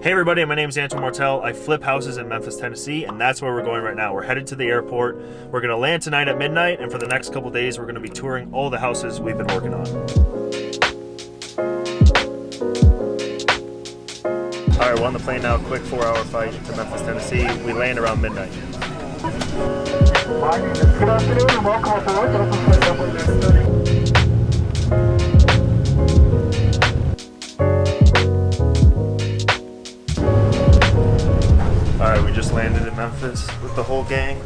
Hey everybody, my name is Antoine Martel. I flip houses in Memphis, Tennessee, and that's where we're going right now. We're headed to the airport. We're gonna land tonight at midnight, and for the next couple days, we're gonna be touring all the houses we've been working on. All right, we're on the plane now. Quick 4-hour flight to Memphis, Tennessee. We land around midnight. Good afternoon and welcome aboard. Local flight number 30. All right, we just landed in Memphis with the whole gang.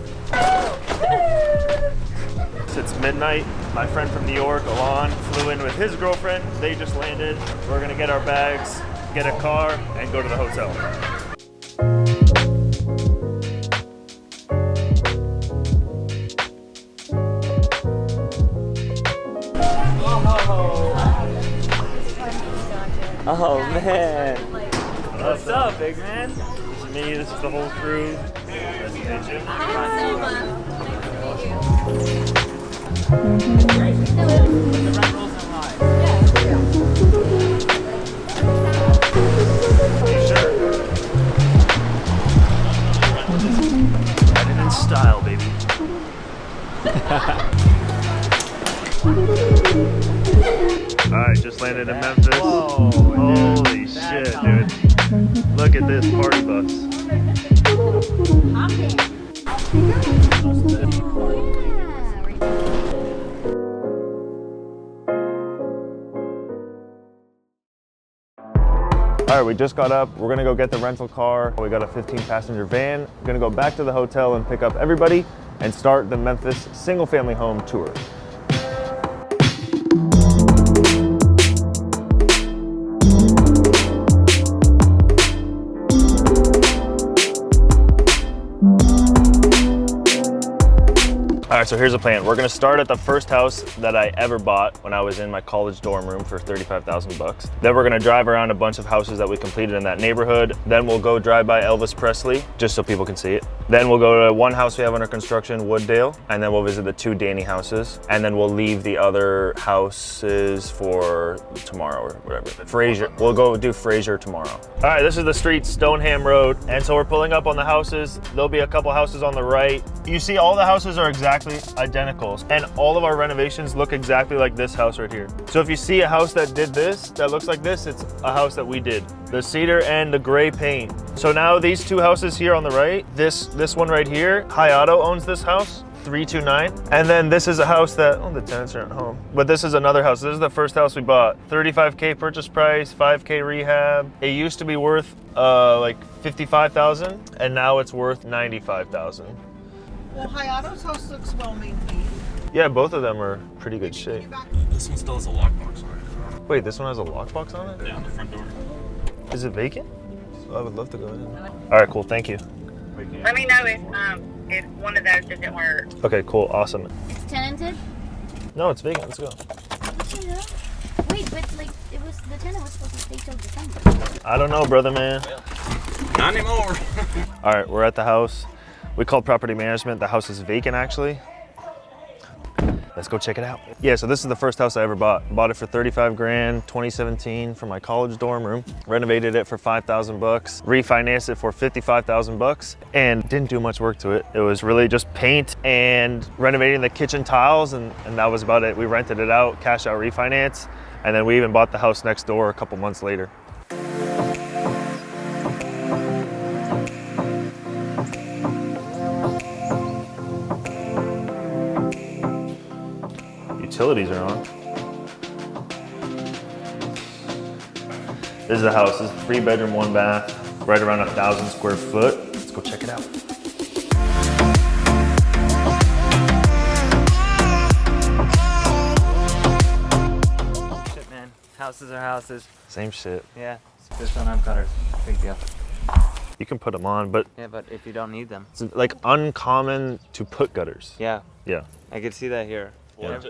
It's midnight. My friend from New York, Alon, flew in with his girlfriend. They just landed. We're gonna get our bags, get a car, and go to the hotel. Oh man. What's up, big man? This is me, this is the whole crew. Nice to meet you. Sure. Riding in style, baby. Alright, just landed in Memphis. Whoa, holy shit, dude. Look at this party bus. Alright, we just got up. We're gonna go get the rental car. We got a 15-passenger van. We're gonna go back to the hotel and pick up everybody and start the Memphis single-family home tour. All right, so here's the plan. We're gonna start at the first house that I ever bought when I was in my college dorm room for 35,000 bucks. Then we're gonna drive around a bunch of houses that we completed in that neighborhood. Then we'll go drive by Elvis Presley, just so people can see it. Then we'll go to one house we have under construction, Wooddale, and then we'll visit the 2 Danny houses. And then we'll leave the other houses for tomorrow or whatever. Fraser, we'll go do Fraser tomorrow. All right, this is the street, Stoneham Road. And so we're pulling up on the houses. There'll be a couple houses on the right. You see all the houses are exactly identical, and all of our renovations look exactly like this house right here. So if you see a house that did this, that looks like this, it's a house that we did. The cedar and the gray paint. So now these 2 houses here on the right, this one right here, Hayato owns this house, 329. And then this is a house that, oh, the tenants aren't home. But this is another house. This is the first house we bought. 35K purchase price, 5K rehab. It used to be worth like 55,000, and now it's worth 95,000. Well, Hayato's house looks well maintained. Yeah, both of them are pretty good shape. This one still has a lockbox on it. Wait, this one has a lockbox on it? Yeah, on the front door. Is it vacant? Oh, I would love to go in. All right, cool, thank you. Let me know if one of those doesn't work. Okay, cool, awesome. It's tenanted? No, it's vacant, let's go. Wait, but like, the tenant was supposed to stay till December. I don't know, brother man. Not anymore. All right, we're at the house. We called property management. The house is vacant, actually. Let's go check it out. Yeah, so this is the first house I ever bought. Bought it for 35 grand, 2017 from my college dorm room. Renovated it for 5,000 bucks. Refinanced it for 55,000 bucks and didn't do much work to it. It was really just paint and renovating the kitchen tiles, and that was about it. We rented it out, cash out refinance, and then we even bought the house next door a couple months later. Utilities are on. This is the house. This is 3-bedroom, 1 bath, right around 1,000 square foot. Let's go check it out. Shit, man. Houses are houses. Same shit. Yeah. This one I've got a big deal. You can put them on, but Yeah, but if you don't need them. it's like uncommon to put gutters. Yeah. Yeah. I could see that here. Well,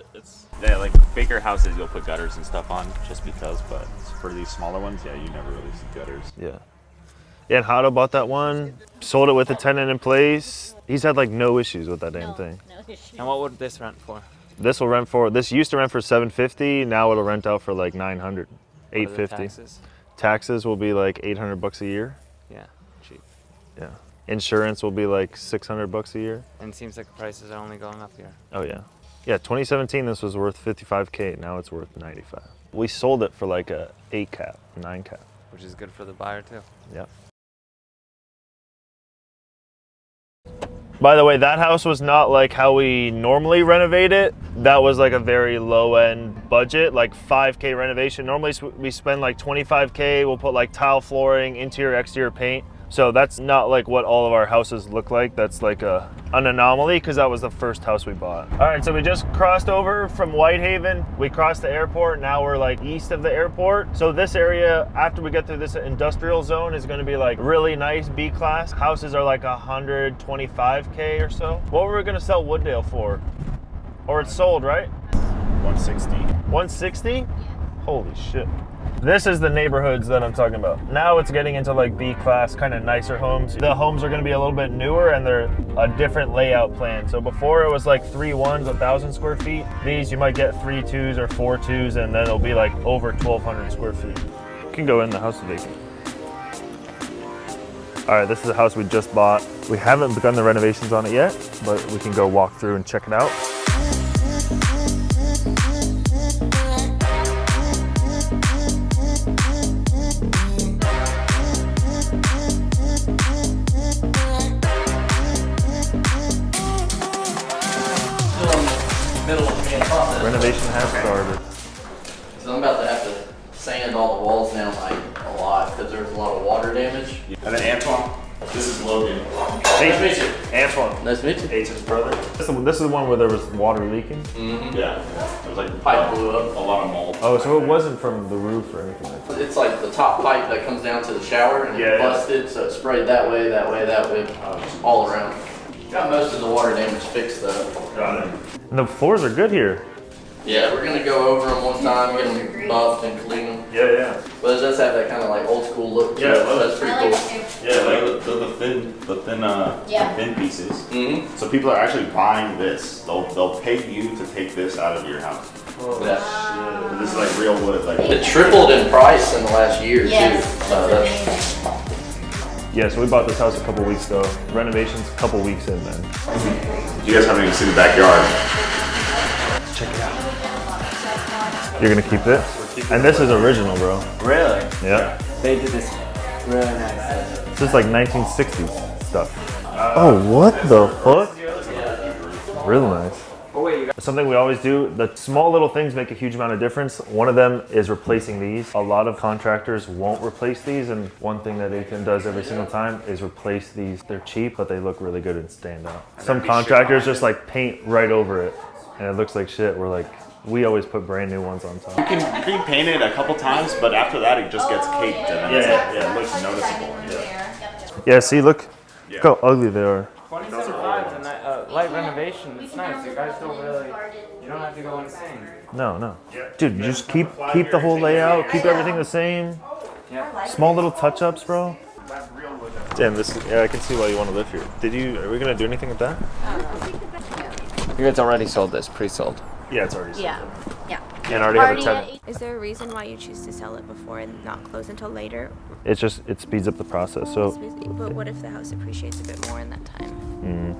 yeah, like bigger houses, you'll put gutters and stuff on just because, but for these smaller ones, yeah, you never really see gutters. Yeah. Yeah, and Hato bought that one, sold it with a tenant in place. He's had like no issues with that damn thing. No issue. And what would this rent for? This will rent for, this used to rent for $750, now it'll rent out for like $900, What are the $850. taxes? Taxes will be like 800 bucks a year. Yeah, cheap. Yeah. Insurance will be like 600 bucks a year. And it seems like the prices are only going up here. Oh yeah. Yeah, 2017 this was worth 55K, now it's worth 95. We sold it for like a 8 cap, 9 cap. Which is good for the buyer too. Yeah. By the way, that house was not like how we normally renovate it. That was like a very low end budget, like 5K renovation. Normally we spend like 25K, we'll put like tile flooring, interior, exterior paint. So that's not like what all of our houses look like. That's like an anomaly because that was the first house we bought. All right, so we just crossed over from Whitehaven. We crossed the airport. Now we're like east of the airport. So this area, after we get through this industrial zone, is gonna be like really nice B-class. Houses are like 125K or so. What were we gonna sell Wooddale for? Or it's sold, right? 160. 160? Holy shit. This is the neighborhoods that I'm talking about. Now it's getting into like B-class, kind of nicer homes. The homes are gonna be a little bit newer and they're a different layout plan. So before it was like 3 1s, 1,000 square feet. These you might get 3 2s or 4 2s and then it'll be like over 1,200 square feet. You can go in, the house is vacant. All right, this is a house we just bought. We haven't begun the renovations on it yet, but we can go walk through and check it out. Renovation has started. So I'm about to have to sand all the walls down like a lot because there's a lot of water damage. And then Antoine, this is Logan. Hey, Nice to meet you. Antoine. Nice to meet you. Aiton's brother. This is the one where there was water leaking? Yeah. It was like The pipe blew up. a lot of mold. Oh, so it wasn't from the roof or anything like that. It's like the top pipe that comes down to the shower and Yeah, it yeah. busted, so it sprayed that way, just all around. Got most of the water damage fixed though. Got it. And the floors are good here. Yeah, we're gonna go over them one time, get them buffed and clean them. Yeah, yeah. But it does have that kind of like old school look to Yeah, it, well, so that's pretty cool. Yeah, like the thin pieces. Mm-hmm. So people are actually buying this. They'll pay you to take this out of your house. Yeah. This is like real wood. Like It tripled in price in the last year Yes, too. So that's that's amazing. Yeah, so we bought this house a couple weeks ago. Renovations a couple weeks in then. you guys haven't even seen the backyard. Check it out. You're gonna keep it? And this is original, bro. Really? Yeah. They did this really nice. This is like 1960s stuff. Oh, what the fuck? Real nice. Oh wait, you got Something we always do, the small little things make a huge amount of difference. One of them is replacing these. A lot of contractors won't replace these, and one thing that Ethan does every single time is replace these. They're cheap, but they look really good and stand out. Some contractors just like paint right over it, and it looks like shit. We're like, we always put brand new ones on top. You can paint it a couple times, but after that it just gets caked and then it looks noticeable. Yeah, see, look how ugly they are. 27.5 and light renovation. It's nice. You guys don't really. You don't have to go insane. No. Dude, you just keep the whole layout, keep everything the same. Yeah. Small little touch-ups, bro. Damn, yeah, I can see why you want to live here. Are we gonna do anything with that? You guys already sold this, pre-sold. Yeah, it's already sold. Yeah. And already have a tenant. Is there a reason why you choose to sell it before and not close until later? It speeds up the process. So But what if the house appreciates a bit more in that time?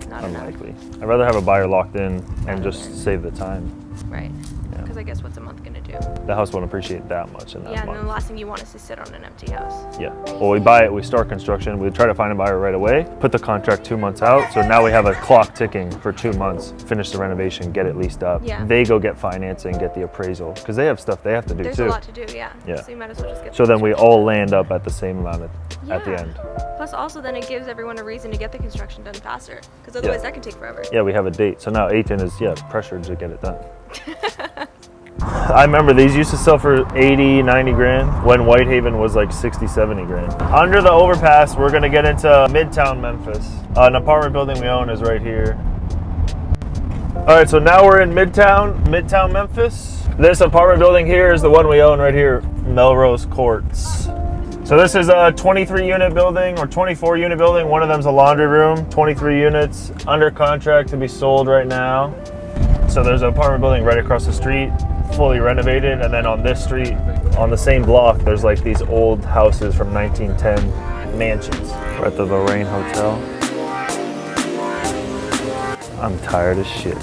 Not unlikely. I'd rather have a buyer locked in and just save the time. enough, right? Yeah. Because I guess what's a month gonna do? The house won't appreciate that much in that Yeah, and then month. the last thing you want is to sit on an empty house. Yeah. Well, we buy it, we start construction, we try to find a buyer right away, put the contract 2 months out. So now we have a clock ticking for 2 months, finish the renovation, get it leased up. Yeah. They go get financing, get the appraisal, because they have stuff they have to do There's too. a lot to do, yeah. Yeah. So you might as well just get So the then we all land up at the same amount at the Yeah. end. Plus also then it gives everyone a reason to get the construction done faster. Because otherwise that can take forever. Yeah, we have a date. So now Ethan is, pressured to get it done. I remember these used to sell for 80, 90 grand when Whitehaven was like 60, 70 grand. Under the overpass, we're gonna get into Midtown Memphis. An apartment building we own is right here. All right, so now we're in Midtown Memphis. This apartment building here is the one we own right here, Melrose Courts. So this is a 23 unit building or 24 unit building. One of them's a laundry room, 23 units, under contract to be sold right now. So there's an apartment building right across the street, fully renovated, and then on this street On the same block, there's like these old houses from 1910 mansions. We're at the Lorraine Hotel. I'm tired as shit.